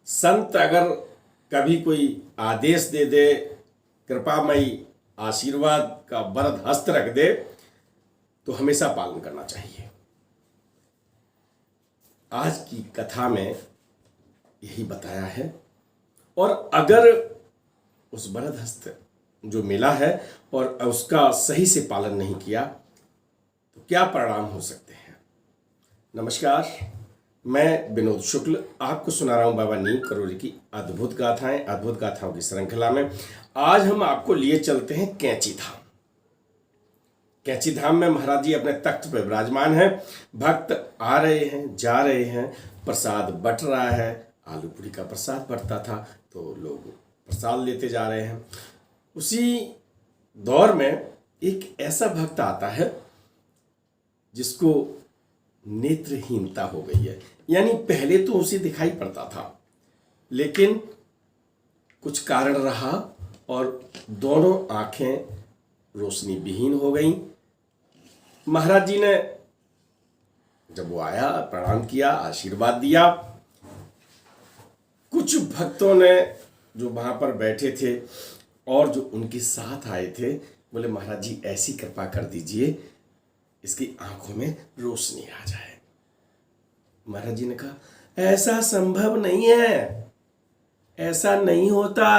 संत अगर कभी कोई आदेश दे दे, कृपामयी आशीर्वाद का वरद हस्त रख दे, तो हमेशा पालन करना चाहिए। आज की कथा में यही बताया है। और अगर उस वरद हस्त जो मिला है और उसका सही से पालन नहीं किया तो क्या परिणाम हो सकते हैं। नमस्कार, मैं विनोद शुक्ल आपको सुना रहा हूं बाबा नीम करोली की अद्भुत गाथाएं, अद्भुत गाथाओं की श्रृंखला में। आज हम आपको लिए चलते हैं कैंची धाम। कैंची धाम में महाराज जी अपने तख्त पर विराजमान हैं। भक्त आ रहे हैं, जा रहे हैं, प्रसाद बट रहा है। आलू पूरी का प्रसाद बटता था तो लोग प्रसाद लेते जा रहे हैं। उसी दौर में एक ऐसा भक्त आता है जिसको नेत्रहीनता हो गई है। यानी पहले तो उसे दिखाई पड़ता था, लेकिन कुछ कारण रहा और दोनों आंखें रोशनी विहीन हो गईं। महाराज जी ने जब वो आया, प्रणाम किया, आशीर्वाद दिया। कुछ भक्तों ने जो वहां पर बैठे थे और जो उनके साथ आए थे, बोले महाराज जी ऐसी कृपा कर दीजिए इसकी आंखों में रोशनी आ जाए। महाराज जी ने कहा ऐसा संभव नहीं है, ऐसा नहीं होता।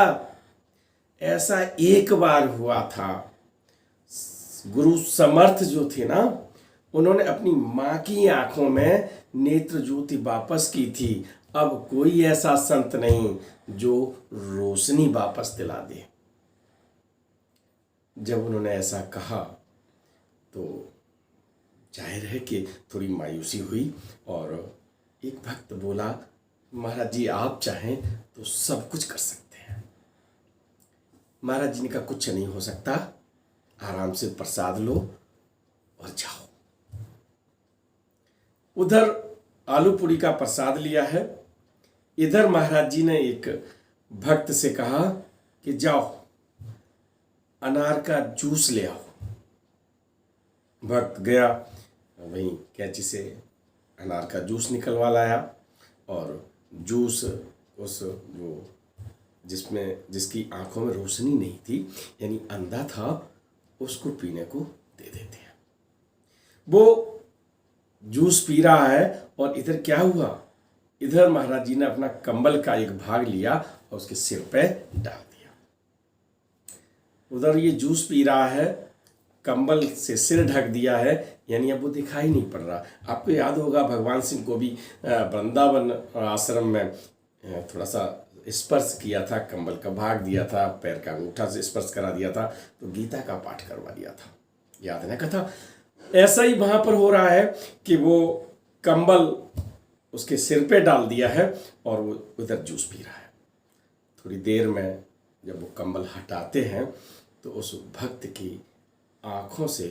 ऐसा एक बार हुआ था। गुरु समर्थ जो थे ना, उन्होंने अपनी मां की आंखों में नेत्र ज्योति वापस की थी। अब कोई ऐसा संत नहीं जो रोशनी वापस दिला दे। जब उन्होंने ऐसा कहा तो जाहिर है कि थोड़ी मायूसी हुई और एक भक्त बोला महाराज जी आप चाहें तो सब कुछ कर सकते हैं। महाराज जी ने कहा कुछ नहीं हो सकता, आराम से प्रसाद लो और जाओ। उधर आलू पूरी का प्रसाद लिया है, इधर महाराज जी ने एक भक्त से कहा कि जाओ अनार का जूस ले आओ। भक्त गया, वहीं कैंची से अनार का जूस निकलवा लाया और जूस उस वो जिसकी आंखों में रोशनी नहीं थी, यानी अंधा था, उसको पीने को दे देते हैं। वो जूस पी रहा है और इधर क्या हुआ, इधर महाराज जी ने अपना कंबल का एक भाग लिया और उसके सिर पे डाल दिया। उधर ये जूस पी रहा है, कंबल से सिर ढक दिया है, यानी अब वो दिखाई नहीं पड़ रहा। आपको याद होगा भगवान सिंह को भी वृंदावन आश्रम में थोड़ा सा स्पर्श किया था, कंबल का भाग दिया था, पैर का अंगूठा से स्पर्श करा दिया था, तो गीता का पाठ करवा दिया था। याद है कथा। ऐसा ही वहां पर हो रहा है कि वो कंबल उसके सिर पे डाल दिया है और वो उधर जूस पी रहा है। थोड़ी देर में जब वो कंबल हटाते हैं तो उस भक्त की आंखों से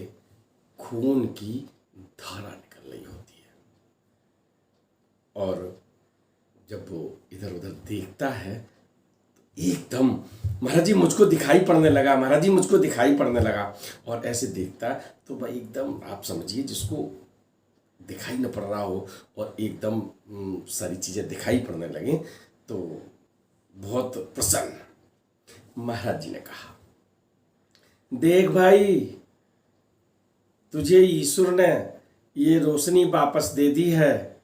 खून की धारा निकल रही होती है। और जब वो इधर उधर देखता है तो एकदम महाराज जी मुझको दिखाई पड़ने लगा, महाराज जी मुझको दिखाई पड़ने लगा। और ऐसे देखता है तो भाई एकदम आप समझिए जिसको दिखाई न पड़ रहा हो और एकदम सारी चीज़ें दिखाई पड़ने लगे तो बहुत प्रसन्न। महाराज जी ने कहा देख भाई, तुझे ईश्वर ने ये रोशनी वापस दे दी है,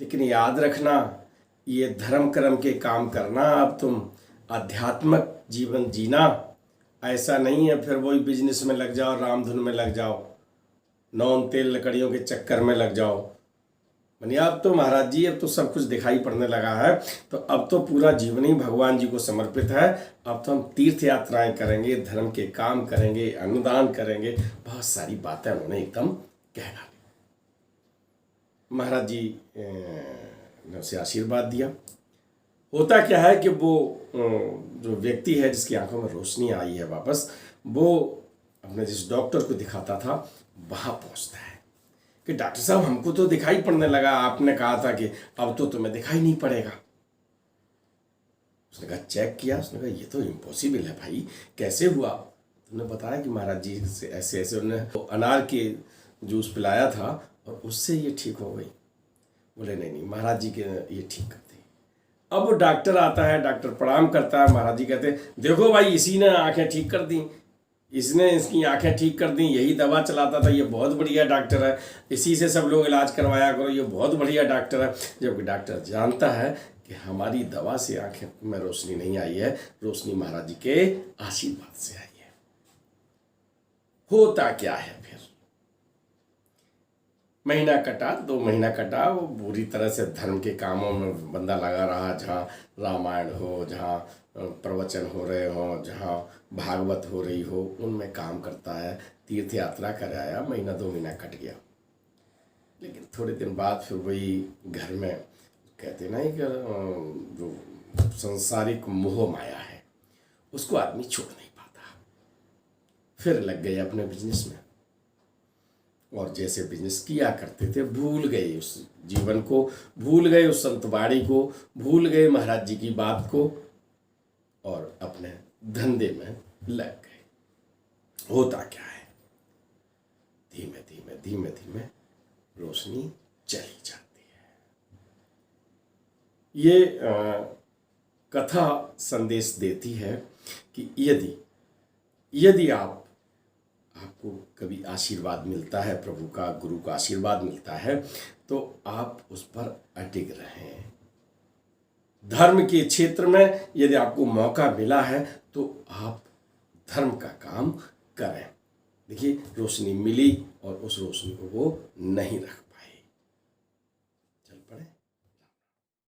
लेकिन याद रखना ये धर्म कर्म के काम करना, अब तुम आध्यात्मिक जीवन जीना। ऐसा नहीं है फिर वही बिजनेस में लग जाओ, रामधुन में लग जाओ, नौन तेल लकड़ियों के चक्कर में लग जाओ। मानिए अब तो महाराज जी अब तो सब कुछ दिखाई पड़ने लगा है, तो अब तो पूरा जीवन ही भगवान जी को समर्पित है। अब तो हम तीर्थ यात्राएं करेंगे, धर्म के काम करेंगे, अन्नदान करेंगे, बहुत सारी बातें उन्होंने एकदम कह डाली। महाराज जी ने उसे आशीर्वाद दिया। होता क्या है कि वो जो व्यक्ति है जिसकी आंखों में रोशनी आई है वापस, वो अपने जिस डॉक्टर को दिखाता था वहां पहुंचता है कि डॉक्टर साहब हमको तो दिखाई पड़ने लगा, आपने कहा था कि अब तो तुम्हें दिखाई नहीं पड़ेगा। उसने कहा चेक किया, उसने कहा ये तो इम्पॉसिबल है भाई, कैसे हुआ। तुमने बताया कि महाराज जी से ऐसे ऐसे उन्होंने तो अनार के जूस पिलाया था और उससे ये ठीक हो गई। बोले नहीं नहीं महाराज जी के ये ठीक करते, अब वो डॉक्टर आता है, डॉक्टर प्रणाम करता है, महाराज जी कहते हैं देखो भाई इसी ने आंखें ठीक कर दी, इसने इसकी आंखें ठीक कर दी, यही दवा चलाता था, ये बहुत बढ़िया डॉक्टर है, इसी से सब लोग इलाज करवाया करो, ये बहुत बढ़िया डॉक्टर है। जबकि डॉक्टर जानता है कि हमारी दवा से आंखें में रोशनी नहीं आई है, रोशनी महाराज जी के आशीर्वाद से आई है। होता क्या है फिर, महीना कटा, 2 महीना कटा, वो बुरी तरह से धर्म के कामों में बंदा लगा रहा, जहाँ रामायण हो, जहाँ प्रवचन हो रहे हो, जहाँ भागवत हो रही हो, उनमें काम करता है, तीर्थ यात्रा कर आया, महीना 2 महीना कट गया। लेकिन थोड़े दिन बाद फिर वही घर में कहते ना कि जो सांसारिक मोह माया है उसको आदमी छोड़ नहीं पाता, फिर लग गए अपने बिजनेस में, और जैसे बिजनेस किया करते थे भूल गए उस जीवन को, भूल गए उस संतवाणी को, भूल गए महाराज जी की बात को, और अपने धंधे में लग गए। होता क्या है, धीमे धीमे धीमे धीमे रोशनी चली जाती है। ये कथा संदेश देती है कि यदि आपको कभी आशीर्वाद मिलता है, प्रभु का, गुरु का आशीर्वाद मिलता है, तो आप उस पर अडिग रहें। धर्म के क्षेत्र में यदि आपको मौका मिला है तो आप धर्म का काम करें। देखिए रोशनी मिली और उस रोशनी को वो नहीं रख पाए।